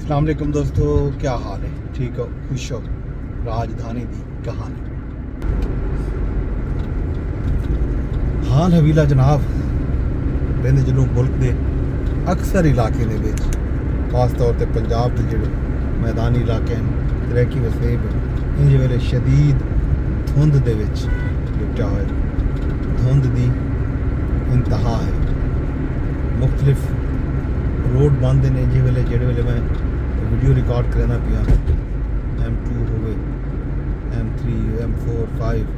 अस्सलाम वालेकुम दोस्तों, क्या हाल है? ठीक हो? खुश हो? राजधानी दी कहानी हाल हवीला जनाब बिंद जनू मुल्क के अक्सर इलाके दे विच खास तौर पर पंजाब के जोड़े मैदानी इलाके हैं तैराकी वसेब इंज वेले शदीद धुंध दे विच लिपटा हुआ है। धुंध दी इंतहा है। मुख्तलिफ रोड बंद ने जिस वेले जेड़े वेले मैं वीडियो रिकॉर्ड करना पिया M2 होवे M3 M4 5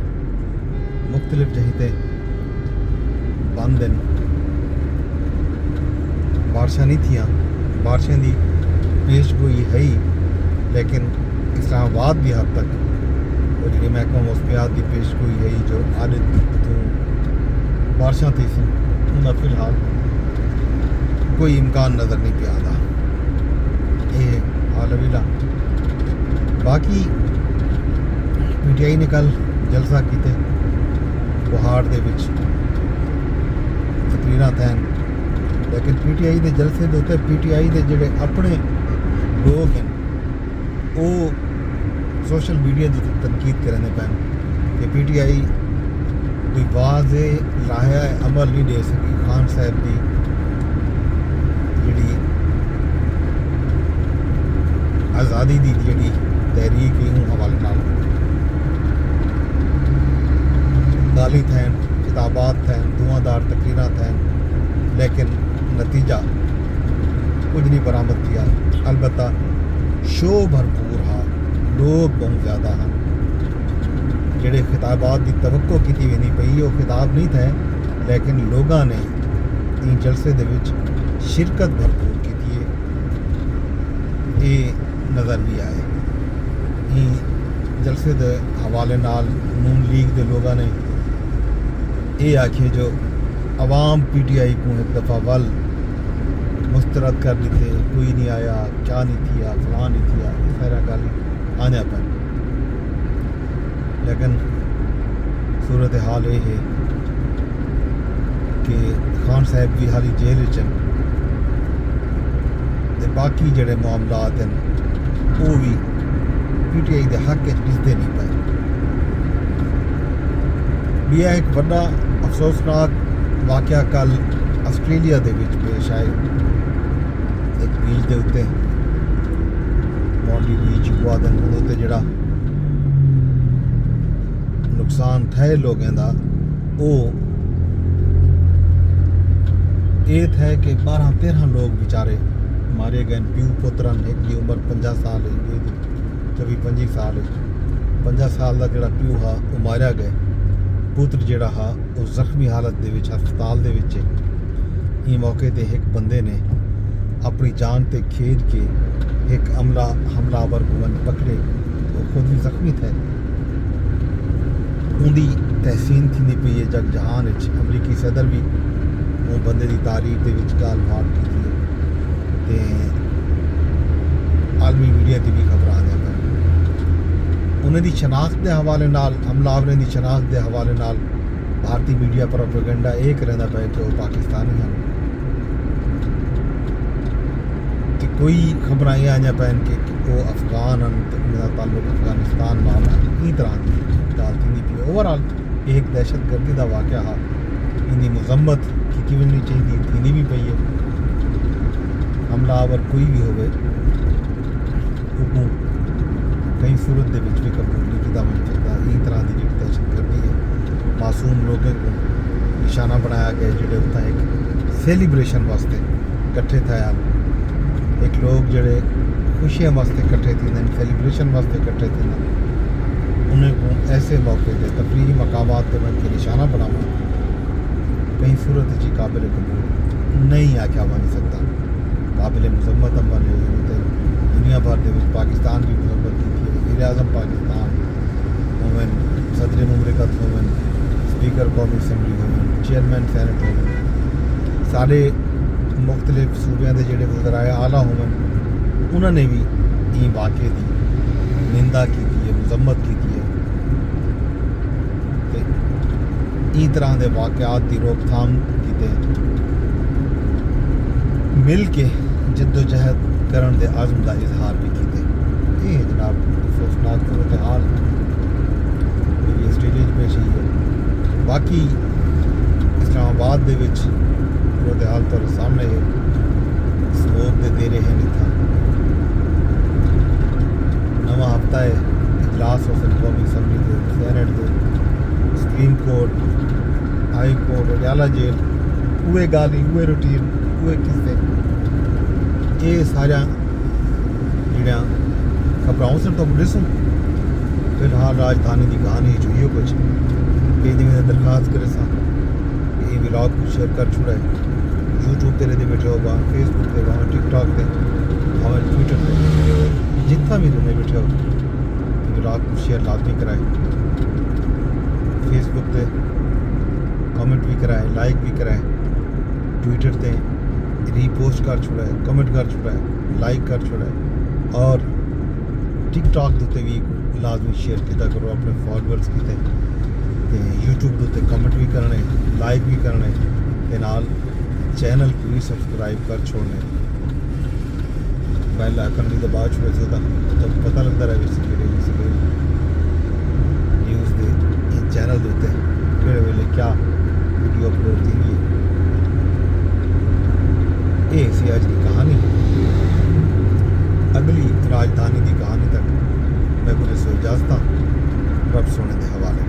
मुख्तलिफ जहीं बंद हैं। बारिशां नहीं थियां, बारिशें की पेश गोई है ही, लेकिन इस्लामाबाद भी हद तक वो जी महकमा मौसमियात की पेश गोई है ही जो अज तो बारिशां थी सी उनका फिलहाल कोई इम्कान नज़र नहीं पिया आता। ये हाल अवीला बाकी PTI ने कल जलसा किते पहाड़ दे विच तकरीरां थैन, लेकिन PTI के जलसे के उत्ते PTI के जोड़े अपने लोग हैं वो सोशल मीडिया की तनकीद करने पैन कि PTI कोई वाज़े लाया अमल नहीं दे सकी खान साहब की जी आज़ादी की जी तहरीक यूँ हवाले नाल गाली थैन खिताबात थैन धुआंधार तकरीरां थैन, लेकिन नतीजा कुछ नहीं बरामद किया। अलबत्ता शो भरपूर हा, लोग बहुत ज़्यादा हैं जेड़े खिताबात की तवक्को की नहीं पई वो खिताब नहीं थे, लेकिन लोगों ने इन जलसे दे विच शिरकत भरपूर की थी। ये नज़र भी आए जलसे के हवाले नाल नून लीग के लोगों ने ये आखे जो अवाम PTI को एक दफ़ा वल मुस्तरद कर दिते, कोई नहीं आया, क्या नहीं थिया, फलां नहीं थिया, सारा गल आने पैन। लेकिन सूरत हाल ये है कि खान साहब भी हाली जेल च बाकी जोड़े मामलात हैं वो भी PTI के हक दिसते नहीं पाए। भी एक बड़ा अफसोसनाक वाक़या कल आस्ट्रेलिया के पेश आए। एक बीच के उत्ते मॉडी बीच हुआ उत्ते जड़ा नुकसान थे लोगों का वो ये थे कि 12-13 लोग बेचारे मारे गए। प्यू पुत्रन एक की उम्र 50 साल है, 24-25 साल है। 50 साल का जोड़ा प्यू हा वो मारा गए, पुत्र जोड़ा हा वो जख्मी हालत दे विच हस्पताल दे विच है। मौके ते एक बंदे ने अपनी जान ते खेद के एक हमलावर को पकड़े, वो खुद भी जख्मी थे। उनकी तहसीन थी पई है जग जहान विच। अमरीकी सदर भी वो बंदे की तारीफ के विच गाल बात की थी ते आलमी मीडिया की भी खबर आ जाता है। उन्हें दी शनाख्त के हवाले नाल हमलावरें की शनाख्त के हवाले नाल भारतीय मीडिया प्रोपेगेंडा ये करना पे कि वो पाकिस्तानी हैं। तो कोई खबर ये आईया पैन कि वो अफगान हैं तो उनका ताल्लुक अफगानिस्तान नाल इस तरह की गल थी पी। ओवरऑल एक दहशत गर्दी का वाक़या हा, इनकी मजम्मत की भी नहीं चाहिए, थी भी पई है। हमलावर कोई भी होवे कई सूरत के भी कबूल नहीं किया बन सकता। इस तरह की जी दहशत गर्दी है, मासूम लोगों को निशाना बनाया गया जोड़े उत्तर एक सेलीब्रेशन वास्ते कट्ठे थे। एक लोग जोड़े खुशियाँ वास्ते कट्ठे थी, सेलीब्रेशन वास्ते कट्ठे थे, उन्हें को ऐसे मौके पर तफरीही मकामात पर मैं निशाना बनावा कई सूरत जी काबिल कबूल नहीं आख्या बन सकता। काबिल मजम्मत अमल है, दुनिया भर के पाकिस्तान की मजम्मत की थी। वज़ीर आज़म पाकिस्तान होवन, सदर मुमलिकत होवन, स्पीकर कौमी असम्बली होवन, चेयरमैन सैनट होवन, सारे मुख्तलिफ सूबे के जोड़े वज़राए आला होवन, उन्होंने भी ये वाक़े की निंदा की है, मजम्मत की है। इस तरह के वाक़यात की रोकथाम की मिल के जद्दोजहद ਕਰਨ ਦੇ ਆਜ਼ਮ ਦਾ ਇਜ਼ਹਾਰ ਵੀ ਕੀਤੇ। ਇਹ ਜਨਾਬ ਅਫਸੋਸਨਾਕ ਸੂਰਤ ਹਾਲ ਜਿਹੜੀ ਆਸਟ੍ਰੇਲੀਆ 'ਚ ਪੇਸ਼ ਹੋਈ ਹੈ। ਬਾਕੀ ਇਸਲਾਮਾਬਾਦ ਦੇ ਵਿੱਚ ਸੂਰਤ ਹਾਲ ਤੁਹਾਡੇ ਸਾਹਮਣੇ ਹੈ। ਸਮੋਕ ਦੇ ਦੇ ਰਹੇ ਨੇ ਇੱਥਾਂ ਨਵਾਂ ਹਫ਼ਤਾ ਹੈ। इजलास हो कौमी असम्बली के सैनेट के supreme court high court Patiala jail उहे गाली उहे रूटीन उहे किस्से ये सारा जड़ियाँ खबरां से तो ॾिसूं। फिलहाल राजधानी की कहानी चाहिए कुछ कई दिन दरखास्त करे सा ये व्लॉग को शेयर कर छुड़ा है। यूट्यूब ते रहते बैठे हो वहाँ फेसबुक पे वहाँ टिकटॉक पे वहाँ ट्विटर पे जितना भी रहते बैठे हो व्लॉग को शेयर लाजमी कराए। फेसबुक पे कमेंट भी कराए लाइक भी कराए। ट्विटर पे रीपोस्ट कर छुड़ा है कमेंट कर छुड़ा है लाइक कर छुड़ा है। और टिकटॉक के उत्ते भी लाजमी शेयर किया करो अपने फॉलोअर्स किते ते यूट्यूब के उत्ते कमेंट भी करने लाइक भी करने ते नाल चैनल को भी सब्सक्राइब कर छोड़ने। बेल आइकन भी दबा छोड़े से तो पता लगता रहे न्यूज़ के चैनल के उत्ते किहड़े वेले क्या वीडियो अपलोड थी। ये सी अज की कहानी। अगली राजधानी की कहानी तक मैं कुछ इजाजत रब सोने के हवाले।